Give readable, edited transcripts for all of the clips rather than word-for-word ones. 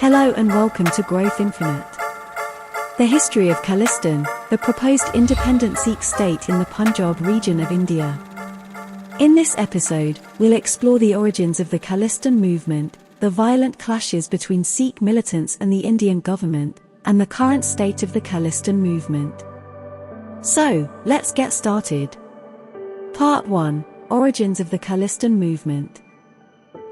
Hello and welcome to Growth Infinite. The history of Khalistan, the proposed independent Sikh state in the Punjab region of India. In this episode, we'll explore the origins of the Khalistan movement, the violent clashes between Sikh militants and the Indian government, and the current state of the Khalistan movement. So, let's get started. Part 1: Origins of the Khalistan movement.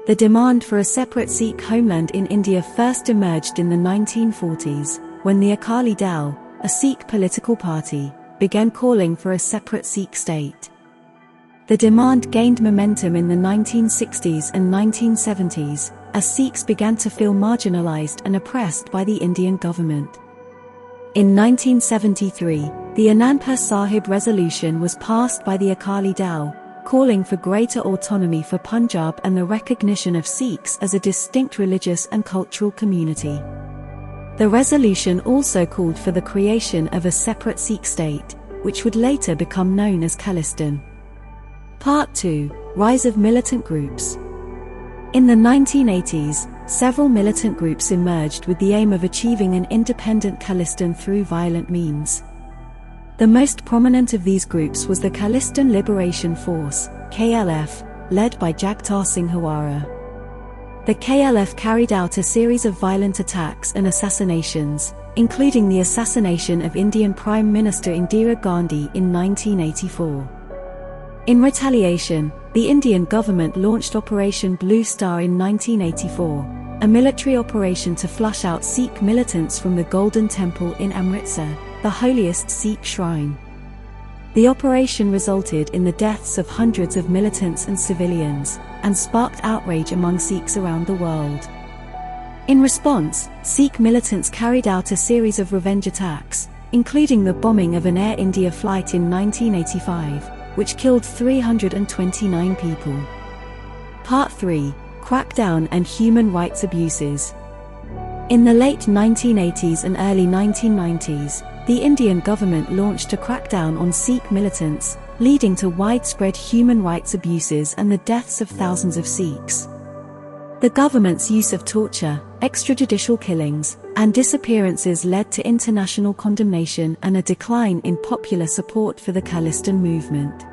The demand for a separate Sikh homeland in India first emerged in the 1940s, when the Akali Dal, a Sikh political party, began calling for a separate Sikh state. The demand gained momentum in the 1960s and 1970s, as Sikhs began to feel marginalized and oppressed by the Indian government. In 1973, the Anandpur Sahib resolution was passed by the Akali Dal, calling for greater autonomy for Punjab and the recognition of Sikhs as a distinct religious and cultural community. The resolution also called for the creation of a separate Sikh state, which would later become known as Khalistan. Part 2: Rise of militant groups. In the 1980s, several militant groups emerged with the aim of achieving an independent Khalistan through violent means. The most prominent of these groups was the Khalistan Liberation Force, KLF, led by Jagtar Singh Hawara. The KLF carried out a series of violent attacks and assassinations, including the assassination of Indian Prime Minister Indira Gandhi in 1984. In retaliation, the Indian government launched Operation Blue Star in 1984, a military operation to flush out Sikh militants from the Golden Temple in Amritsar, the holiest Sikh shrine. The operation resulted in the deaths of hundreds of militants and civilians, and sparked outrage among Sikhs around the world. In response, Sikh militants carried out a series of revenge attacks, including the bombing of an Air India flight in 1985, which killed 329 people. Part 3: Crackdown and human rights abuses. In the late 1980s and early 1990s, the Indian government launched a crackdown on Sikh militants, leading to widespread human rights abuses and the deaths of thousands of Sikhs. The government's use of torture, extrajudicial killings, and disappearances led to international condemnation and a decline in popular support for the Khalistan movement.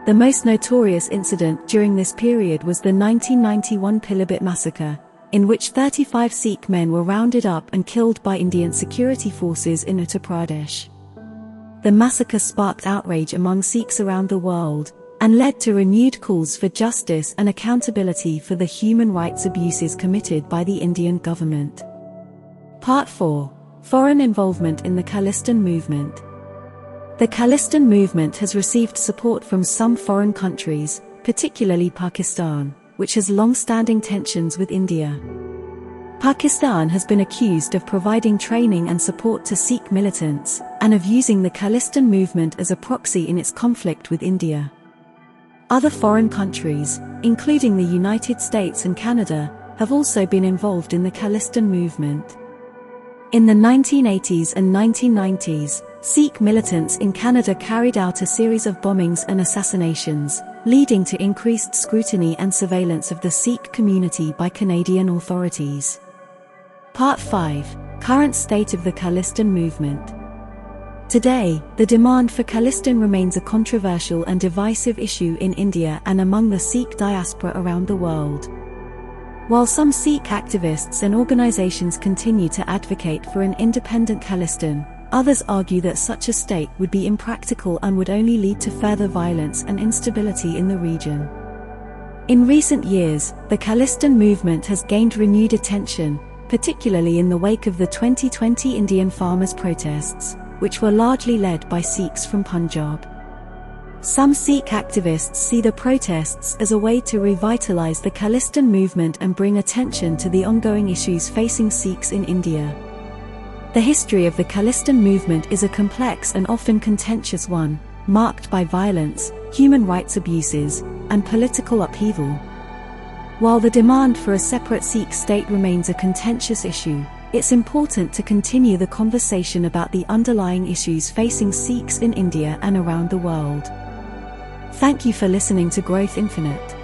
The most notorious incident during this period was the 1991 Pilibhit massacre, in which 35 Sikh men were rounded up and killed by Indian security forces in Uttar Pradesh. The massacre sparked outrage among Sikhs around the world, and led to renewed calls for justice and accountability for the human rights abuses committed by the Indian government. Part 4: Foreign involvement in the Khalistan movement. The Khalistan movement has received support from some foreign countries, particularly Pakistan, which has long-standing tensions with India. Pakistan has been accused of providing training and support to Sikh militants, and of using the Khalistan movement as a proxy in its conflict with India. Other foreign countries, including the United States and Canada, have also been involved in the Khalistan movement. In the 1980s and 1990s, Sikh militants in Canada carried out a series of bombings and assassinations, leading to increased scrutiny and surveillance of the Sikh community by Canadian authorities. Part 5: Current state of the Khalistan movement. Today, the demand for Khalistan remains a controversial and divisive issue in India and among the Sikh diaspora around the world. While some Sikh activists and organizations continue to advocate for an independent Khalistan, others argue that such a state would be impractical and would only lead to further violence and instability in the region. In recent years, the Khalistan movement has gained renewed attention, particularly in the wake of the 2020 Indian farmers' protests, which were largely led by Sikhs from Punjab. Some Sikh activists see the protests as a way to revitalize the Khalistan movement and bring attention to the ongoing issues facing Sikhs in India. The history of the Khalistan movement is a complex and often contentious one, marked by violence, human rights abuses, and political upheaval. While the demand for a separate Sikh state remains a contentious issue, it's important to continue the conversation about the underlying issues facing Sikhs in India and around the world. Thank you for listening to Growth Infinite.